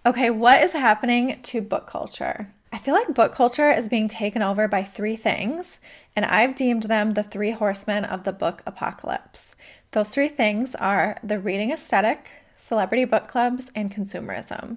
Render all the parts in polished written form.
Okay, what is happening to book culture? I feel like book culture is being taken over by three things, and I've deemed them the three horsemen of the book apocalypse. Those three things are the reading aesthetic, celebrity book clubs, and consumerism.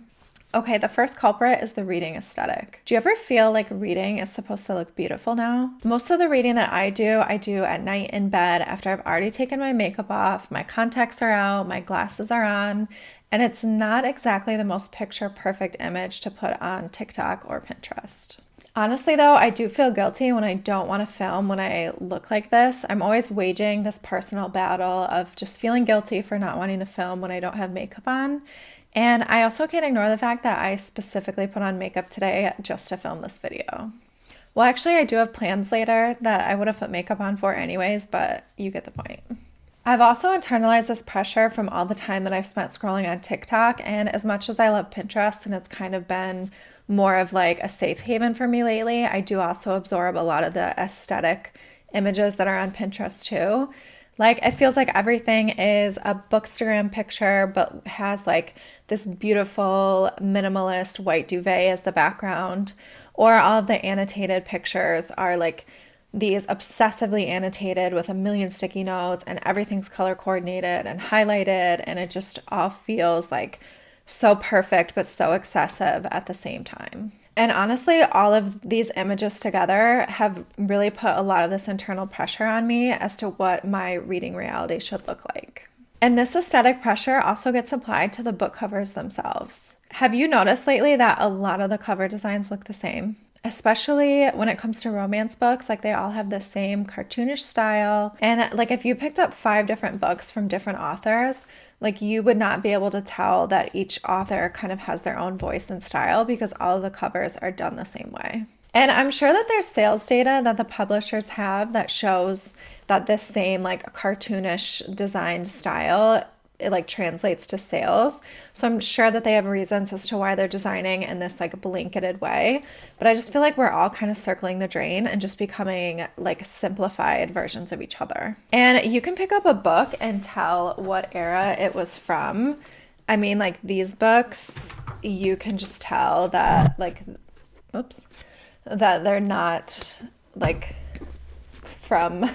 Okay, the first culprit is the reading aesthetic. Do you ever feel like reading is supposed to look beautiful now? Most of the reading that I do at night in bed after I've already taken my makeup off, my contacts are out, my glasses are on, and it's not exactly the most picture perfect image to put on TikTok or Pinterest. Honestly, though, I do feel guilty when I don't want to film when I look like this. I'm always waging this personal battle of just feeling guilty for not wanting to film when I don't have makeup on. And I also can't ignore the fact that I specifically put on makeup today just to film this video. Well, actually, I do have plans later that I would have put makeup on for anyways, but you get the point. I've also internalized this pressure from all the time that I've spent scrolling on TikTok, and as much as I love Pinterest and it's kind of been more of like a safe haven for me lately, I do also absorb a lot of the aesthetic images that are on Pinterest too. Like, it feels like everything is a bookstagram picture, but has like this beautiful minimalist white duvet as the background, or all of the annotated pictures are like these obsessively annotated with a million sticky notes and everything's color coordinated and highlighted, and it just all feels like so perfect but so excessive at the same time. And honestly, all of these images together have really put a lot of this internal pressure on me as to what my reading reality should look like. And this aesthetic pressure also gets applied to the book covers themselves. Have you noticed lately that a lot of the cover designs look the same? Especially when it comes to romance books, like they all have the same cartoonish style. And like if you picked up 5 different books from different authors, like you would not be able to tell that each author kind of has their own voice and style because all of the covers are done the same way. And I'm sure that there's sales data that the publishers have that shows that this same like cartoonish designed style, it like translates to sales. So I'm sure that they have reasons as to why they're designing in this like blanketed way. But I just feel like we're all kind of circling the drain and just becoming like simplified versions of each other. And you can pick up a book and tell what era it was from. I mean, like these books, you can just tell that like, that they're not like from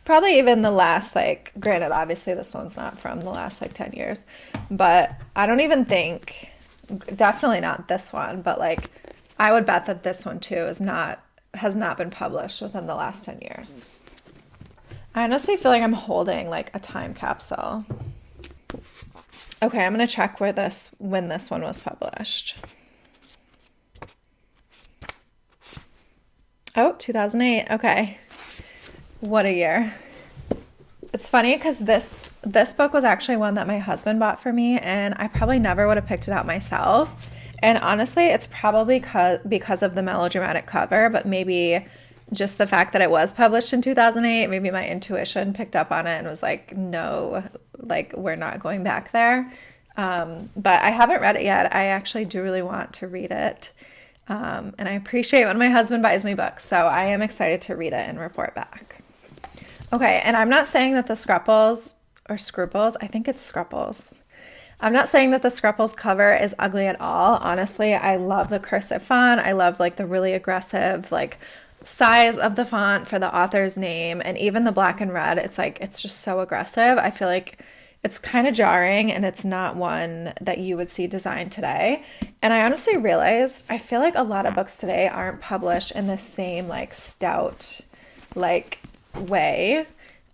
probably even the last, like, granted, obviously this one's not from the last, like, 10 years, but I don't even think, definitely not this one, but, like, I would bet that this one, too, has not been published within the last 10 years. I honestly feel like I'm holding, like, a time capsule. Okay, I'm going to check when this one was published. Oh, 2008, okay. What a year. It's funny because this book was actually one that my husband bought for me, and I probably never would have picked it out myself. And honestly, it's probably because of the melodramatic cover, but maybe just the fact that it was published in 2008, maybe my intuition picked up on it and was like, no, like we're not going back there. But I haven't read it yet. I actually do really want to read it. And I appreciate when my husband buys me books, so I am excited to read it and report back. Okay, and I'm not saying that the Scruples, I think it's Scruples. I'm not saying that the Scruples cover is ugly at all. Honestly, I love the cursive font. I love like the really aggressive like size of the font for the author's name, and even the black and red. It's like, it's just so aggressive. I feel like it's kind of jarring, and it's not one that you would see designed today. And I honestly realized I feel like a lot of books today aren't published in the same like stout like way.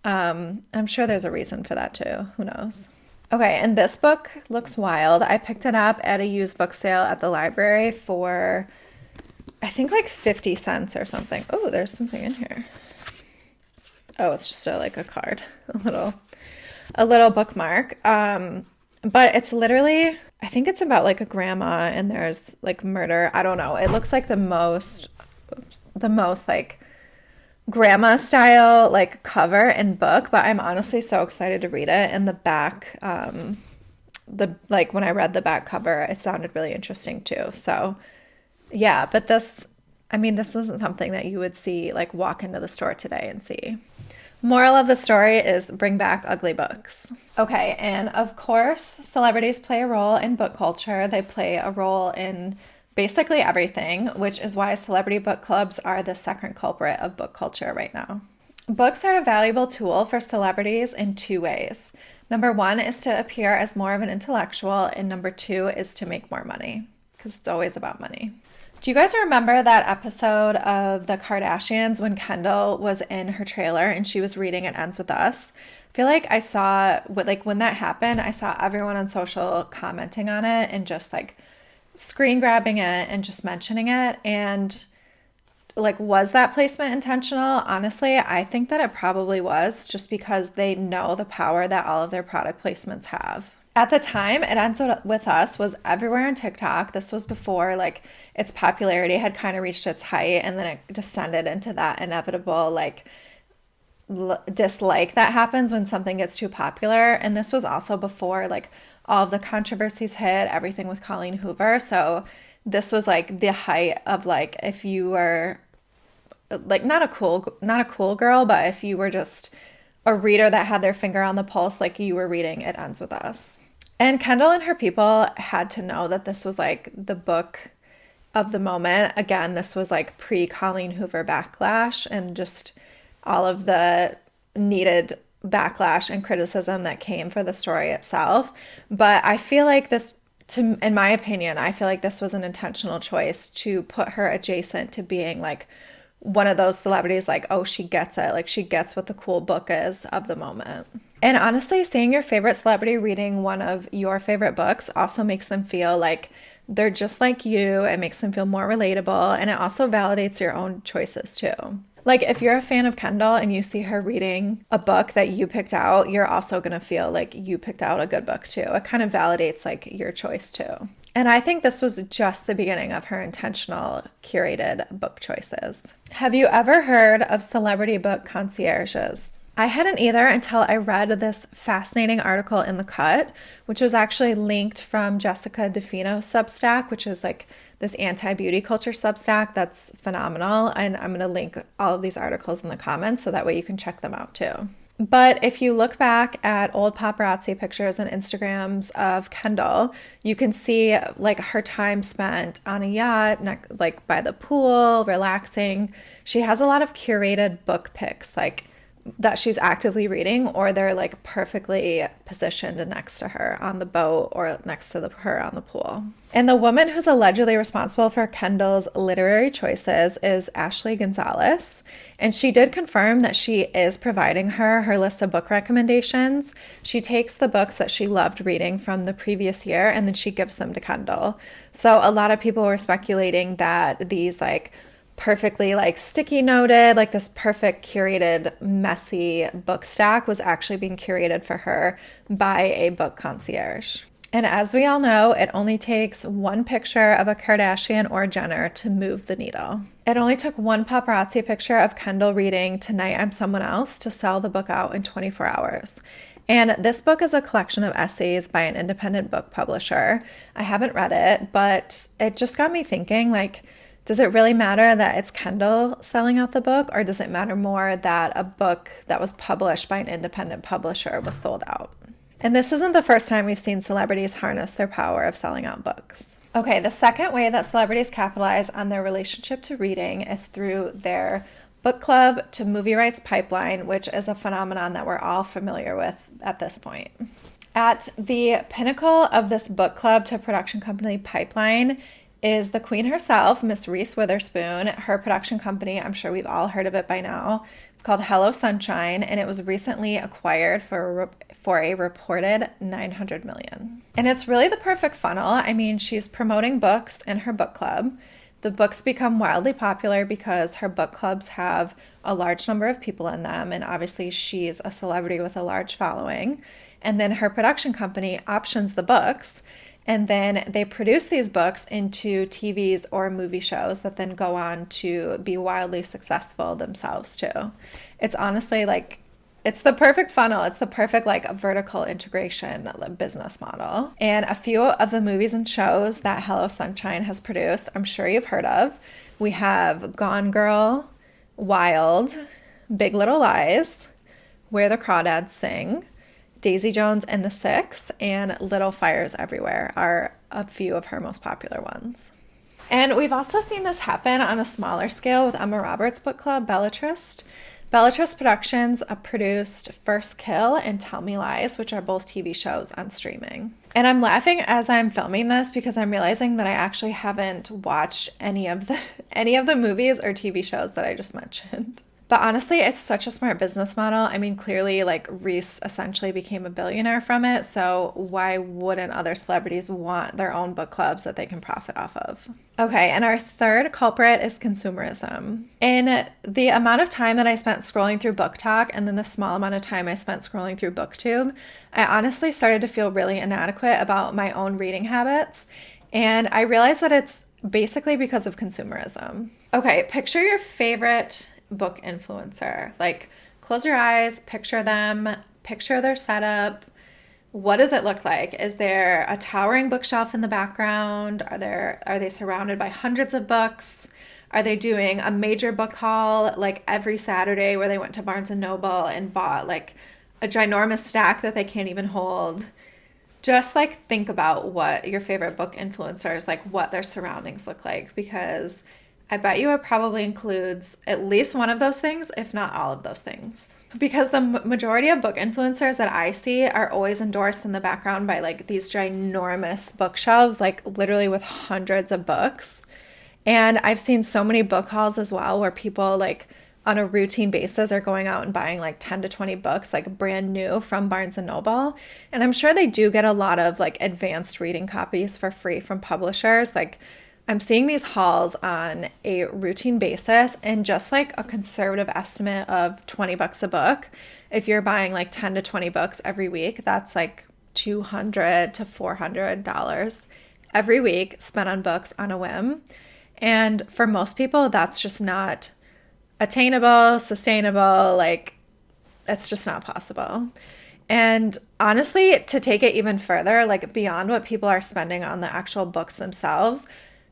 I'm sure there's a reason for that too. Who knows? Okay, and this book looks wild. I picked it up at a used book sale at the library for I think like 50 cents or something. Oh, there's something in here. Oh, it's just a card, a little bookmark. But it's literally, I think it's about like a grandma and there's like murder. I don't know. It looks like the most like grandma style like cover and book, but I'm honestly so excited to read it. And the back, when I read the back cover, it sounded really interesting too. So yeah, but this isn't something that you would see like walk into the store today and see. Moral of the story is bring back ugly books. Okay, and of course, celebrities play a role in book culture. They play a role in basically everything, which is why celebrity book clubs are the second culprit of book culture right now. Books are a valuable tool for celebrities in two ways. Number one is to appear as more of an intellectual, and number two is to make more money, because it's always about money. Do you guys remember that episode of The Kardashians when Kendall was in her trailer and she was reading It Ends With Us? I feel like I saw, when that happened, I saw everyone on social commenting on it and just like screen grabbing it and just mentioning it. And like, was that placement intentional? Honestly, I think that it probably was, just because they know the power that all of their product placements have. At the time, It Ends With Us was everywhere on TikTok. This was before like its popularity had kind of reached its height, and then it descended into that inevitable like dislike that happens when something gets too popular. And this was also before like all of the controversies hit, everything with Colleen Hoover. So this was like the height of like, if you were like not a cool girl, but if you were just a reader that had their finger on the pulse, like you were reading It Ends With Us. And Kendall and her people had to know that this was like the book of the moment. Again, this was like pre-Colleen Hoover backlash and just all of the needed backlash and criticism that came for the story itself. But I feel like in my opinion, I feel like this was an intentional choice to put her adjacent to being like one of those celebrities, like, oh, she gets it. Like, she gets what the cool book is of the moment. And honestly, seeing your favorite celebrity reading one of your favorite books also makes them feel like they're just like you. It makes them feel more relatable, and it also validates your own choices too. Like, if you're a fan of Kendall and you see her reading a book that you picked out, you're also going to feel like you picked out a good book too. It kind of validates like your choice too. And I think this was just the beginning of her intentional, curated book choices. Have you ever heard of celebrity book concierges? I hadn't either until I read this fascinating article in The Cut, which was actually linked from Jessica DeFino's Substack, which is like this anti-beauty culture Substack that's phenomenal. And I'm going to link all of these articles in the comments so that way you can check them out too. But if you look back at old paparazzi pictures and Instagrams of Kendall, you can see like her time spent on a yacht, like by the pool, relaxing. She has a lot of curated book pics, like that she's actively reading, or they're like perfectly positioned next to her on the boat or next to her on the pool. And the woman who's allegedly responsible for Kendall's literary choices is Ashley Gonzalez. And she did confirm that she is providing her list of book recommendations. She takes the books that she loved reading from the previous year and then she gives them to Kendall. So a lot of people were speculating that these like perfectly like sticky noted, like this perfect curated messy book stack was actually being curated for her by a book concierge. And as we all know, it only takes one picture of a Kardashian or Jenner to move the needle. It only took one paparazzi picture of Kendall reading Tonight I'm Someone Else to sell the book out in 24 hours. And this book is a collection of essays by an independent book publisher. I haven't read it, but it just got me thinking, like, does it really matter that it's Kendall selling out the book, or does it matter more that a book that was published by an independent publisher was sold out? And this isn't the first time we've seen celebrities harness their power of selling out books. Okay, the second way that celebrities capitalize on their relationship to reading is through their book club to movie rights pipeline, which is a phenomenon that we're all familiar with at this point. At the pinnacle of this book club to production company pipeline is the queen herself, Miss Reese Witherspoon. Her production company, I'm sure we've all heard of it by now. It's called Hello Sunshine, and it was recently acquired for a reported $900 million. And it's really the perfect funnel. I mean, she's promoting books in her book club. The books become wildly popular because her book clubs have a large number of people in them, and obviously she's a celebrity with a large following. And then her production company options the books, and then they produce these books into TVs or movie shows that then go on to be wildly successful themselves too. It's honestly like, it's the perfect funnel. It's the perfect like vertical integration business model. And a few of the movies and shows that Hello Sunshine has produced, I'm sure you've heard of. We have Gone Girl, Wild, Big Little Lies, Where the Crawdads Sing, Daisy Jones and the Six, and Little Fires Everywhere are a few of her most popular ones. And we've also seen this happen on a smaller scale with Emma Roberts' book club, Bellatrist. Bellatrist Productions produced First Kill and Tell Me Lies, which are both TV shows on streaming. And I'm laughing as I'm filming this because I'm realizing that I actually haven't watched any of the movies or TV shows that I just mentioned. But honestly, it's such a smart business model. I mean, clearly, like, Reese essentially became a billionaire from it, so why wouldn't other celebrities want their own book clubs that they can profit off of? Okay, and our third culprit is consumerism. In the amount of time that I spent scrolling through Book Talk and then the small amount of time I spent scrolling through BookTube, I honestly started to feel really inadequate about my own reading habits, and I realized that it's basically because of consumerism. Okay, picture your favorite book influencer. Like, close your eyes, picture them, picture their setup. What does it look like? Is there a towering bookshelf in the background? Are they surrounded by hundreds of books? Are they doing a major book haul like every Saturday where they went to Barnes and Noble and bought like a ginormous stack that they can't even hold? Just like think about what your favorite book influencers, like what their surroundings look like, because I bet you it probably includes at least one of those things, if not all of those things. Because the majority of book influencers that I see are always endorsed in the background by like these ginormous bookshelves, like literally with hundreds of books. And I've seen so many book hauls as well where people like on a routine basis are going out and buying like 10 to 20 books, like brand new from Barnes and Noble. And I'm sure they do get a lot of like advanced reading copies for free from publishers. Like, I'm seeing these hauls on a routine basis, and just like a conservative estimate of $20 a book, if you're buying like 10 to 20 books every week, that's like $200 to $400 every week spent on books on a whim. And for most people, that's just not attainable, sustainable, like it's just not possible. And honestly, to take it even further, like beyond what people are spending on the actual books themselves,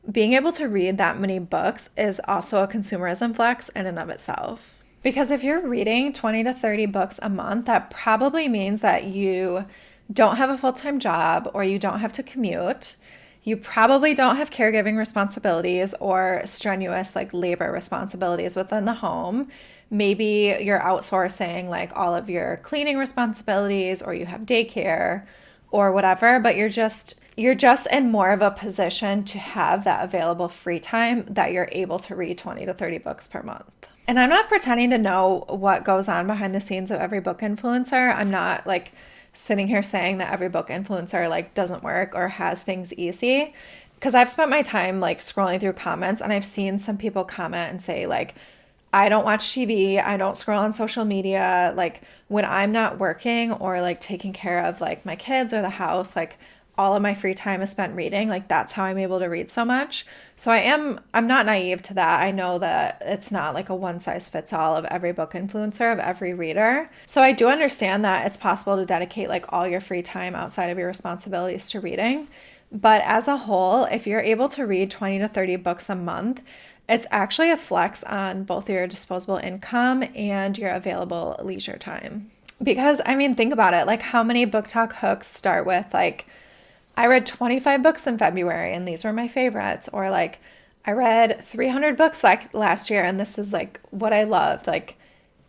being able to read that many books is also a consumerism flex in and of itself. Because if you're reading 20 to 30 books a month, that probably means that you don't have a full-time job or you don't have to commute. You probably don't have caregiving responsibilities or strenuous like labor responsibilities within the home. Maybe you're outsourcing like all of your cleaning responsibilities, or you have daycare or whatever, but you're just in more of a position to have that available free time that you're able to read 20 to 30 books per month. And I'm not pretending to know what goes on behind the scenes of every book influencer. I'm not like sitting here saying that every book influencer like doesn't work or has things easy, because I've spent my time like scrolling through comments and I've seen some people comment and say like, I don't watch TV, I don't scroll on social media, like when I'm not working or like taking care of like my kids or the house, like all of my free time is spent reading. Like that's how I'm able to read so much. So I'm not naive to that. I know that it's not like a one size fits all of every book influencer, of every reader. So I do understand that it's possible to dedicate like all your free time outside of your responsibilities to reading. But as a whole, if you're able to read 20 to 30 books a month, it's actually a flex on both your disposable income and your available leisure time. Because I mean, think about it. Like how many book talk hooks start with like, I read 25 books in February and these were my favorites. Or like, I read 300 books like last year and this is like what I loved. Like,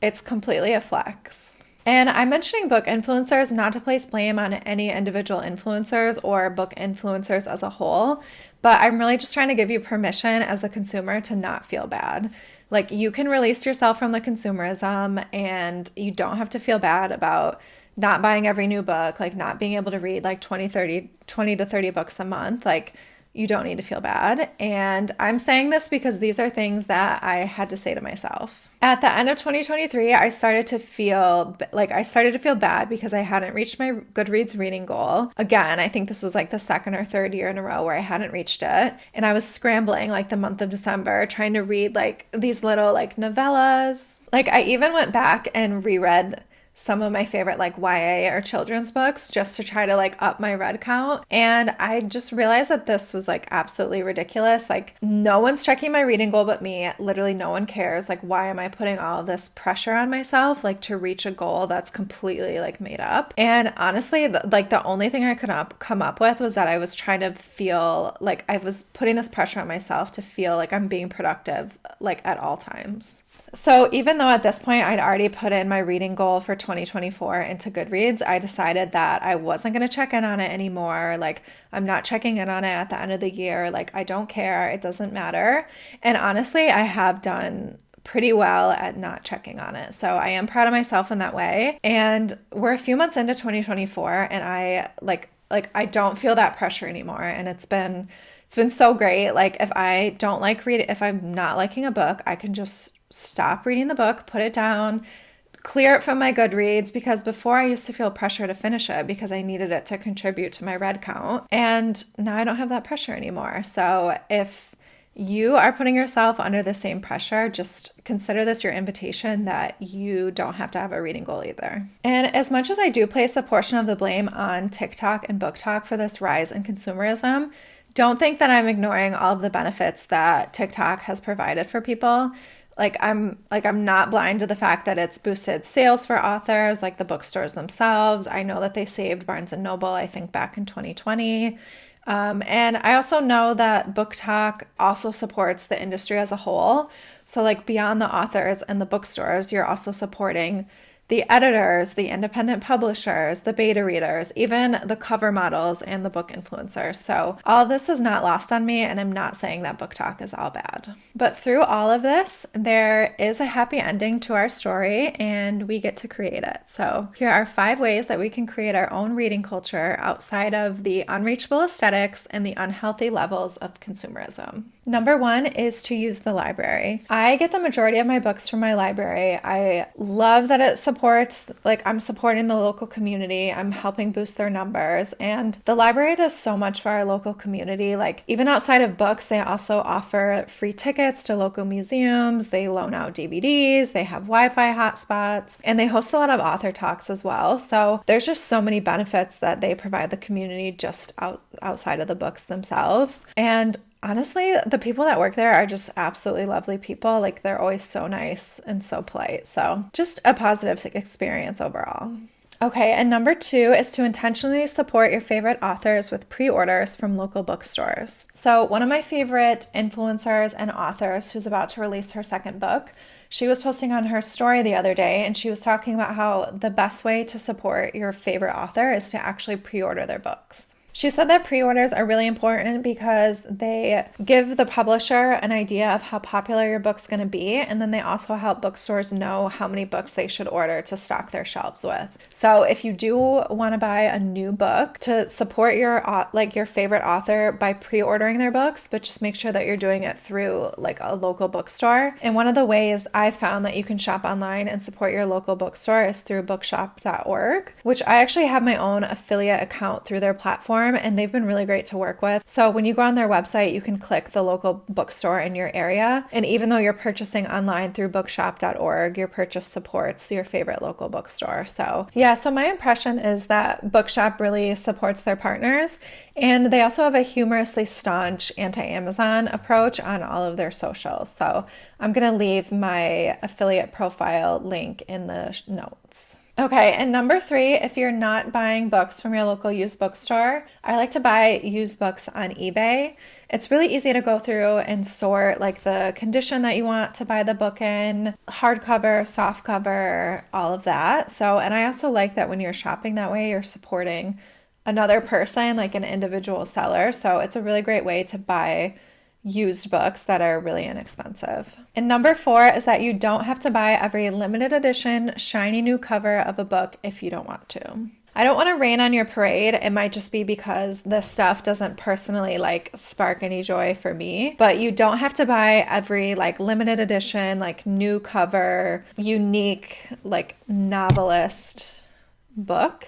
it's completely a flex. And I'm mentioning book influencers not to place blame on any individual influencers or book influencers as a whole, but I'm really just trying to give you permission as a consumer to not feel bad. Like you can release yourself from the consumerism and you don't have to feel bad about not buying every new book, like not being able to read like 20 to 30 books a month. Like you don't need to feel bad. And I'm saying this because these are things that I had to say to myself. At the end of 2023, I started to feel bad because I hadn't reached my Goodreads reading goal. Again, I think this was like the second or third year in a row where I hadn't reached it. And I was scrambling like the month of December trying to read like these little like novellas. Like I even went back and reread some of my favorite like YA or children's books just to try to like up my read count. And I just realized that this was like absolutely ridiculous. Like no one's checking my reading goal but me. Literally no one cares. Like why am I putting all this pressure on myself like to reach a goal that's completely like made up? And honestly, like the only thing I could come up with was that I was trying to feel like I was putting this pressure on myself to feel like I'm being productive like at all times. So even though at this point I'd already put in my reading goal for 2024 into Goodreads, I decided that I wasn't going to check in on it anymore. Like I'm not checking in on it at the end of the year. Like I don't care. It doesn't matter. And honestly, I have done pretty well at not checking on it. So I am proud of myself in that way. And we're a few months into 2024 and I I don't feel that pressure anymore. And it's been so great. Like if I don't like reading, if I'm not liking a book, I can just stop reading the book, put it down, clear it from my Goodreads, because before I used to feel pressure to finish it because I needed it to contribute to my read count. And now I don't have that pressure anymore. So if you are putting yourself under the same pressure, just consider this your invitation that you don't have to have a reading goal either. And as much as I do place a portion of the blame on TikTok and Book Talk for this rise in consumerism, don't think that I'm ignoring all of the benefits that TikTok has provided for people. I'm not blind to the fact that it's boosted sales for authors, like the bookstores themselves. I know that they saved Barnes and Noble, I think back in 2020. And I also know that Book Talk also supports the industry as a whole. So like beyond the authors and the bookstores, you're also supporting the editors, the independent publishers, the beta readers, even the cover models and the book influencers. So all this is not lost on me, and I'm not saying that Book Talk is all bad. But through all of this, there is a happy ending to our story, and we get to create it. So here are 5 ways that we can create our own reading culture outside of the unreachable aesthetics and the unhealthy levels of consumerism. Number 1 is to use the library. I get the majority of my books from my library. I love that it supports, like I'm supporting the local community. I'm helping boost their numbers. And the library does so much for our local community. Like even outside of books, they also offer free tickets to local museums. They loan out DVDs. They have Wi-Fi hotspots, and they host a lot of author talks as well. So there's just so many benefits that they provide the community just outside of the books themselves. And honestly, the people that work there are just absolutely lovely people. Like they're always so nice and so polite. So just a positive experience overall. Okay, and number 2 is to intentionally support your favorite authors with pre-orders from local bookstores. So one of my favorite influencers and authors who's about to release her second book, she was posting on her story the other day, and she was talking about how the best way to support your favorite author is to actually pre-order their books. She said that pre-orders are really important because they give the publisher an idea of how popular your book's going to be, and then they also help bookstores know how many books they should order to stock their shelves with. So if you do want to buy a new book, to support your favorite author by pre-ordering their books, but just make sure that you're doing it through like a local bookstore. And one of the ways I found that you can shop online and support your local bookstore is through bookshop.org, which I actually have my own affiliate account through their platform, and they've been really great to work with. So when you go on their website, you can click the local bookstore in your area. And even though you're purchasing online through bookshop.org, your purchase supports your favorite local bookstore. So yeah, so my impression is that Bookshop really supports their partners. And they also have a humorously staunch anti-Amazon approach on all of their socials. So I'm going to leave my affiliate profile link in the notes. Okay, and number 3, if you're not buying books from your local used bookstore, I like to buy used books on eBay. It's really easy to go through and sort like the condition that you want to buy the book in, hardcover, softcover, all of that. So, and I also like that when you're shopping that way, you're supporting another person, like an individual seller. So it's a really great way to buy used books that are really inexpensive. And number 4 is that you don't have to buy every limited edition shiny new cover of a book if you don't want to. I don't want to rain on your parade. It might just be because this stuff doesn't personally like spark any joy for me, but you don't have to buy every like limited edition, like new cover, unique, like novelist book.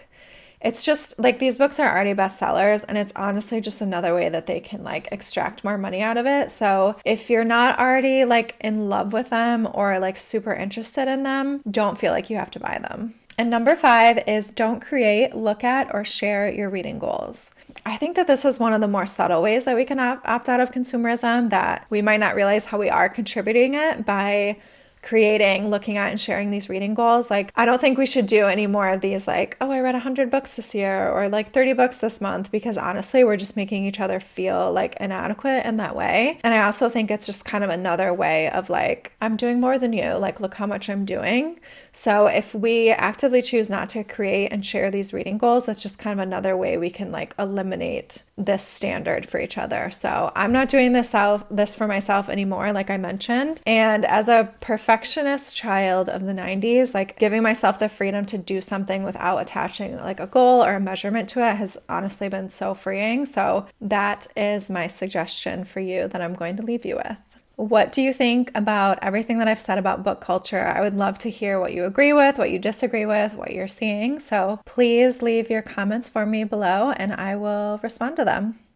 It's just like these books are already bestsellers, and it's honestly just another way that they can like extract more money out of it. So if you're not already like in love with them or like super interested in them, don't feel like you have to buy them. And number 5 is don't create, look at, or share your reading goals. I think that this is one of the more subtle ways that we can opt out of consumerism, that we might not realize how we are contributing it by creating, looking at, and sharing these reading goals. Like, I don't think we should do any more of these, like, oh, I read 100 books this year, or like 30 books this month, because honestly, we're just making each other feel like inadequate in that way. And I also think it's just kind of another way of like, I'm doing more than you, like, look how much I'm doing. So if we actively choose not to create and share these reading goals, that's just kind of another way we can like eliminate this standard for each other. So I'm not doing this for myself anymore, like I mentioned. And as a perfectionist child of the 90s, like giving myself the freedom to do something without attaching like a goal or a measurement to it has honestly been so freeing. So that is my suggestion for you that I'm going to leave you with. What do you think about everything that I've said about book culture? I would love to hear what you agree with, what you disagree with, what you're seeing. So please leave your comments for me below and I will respond to them.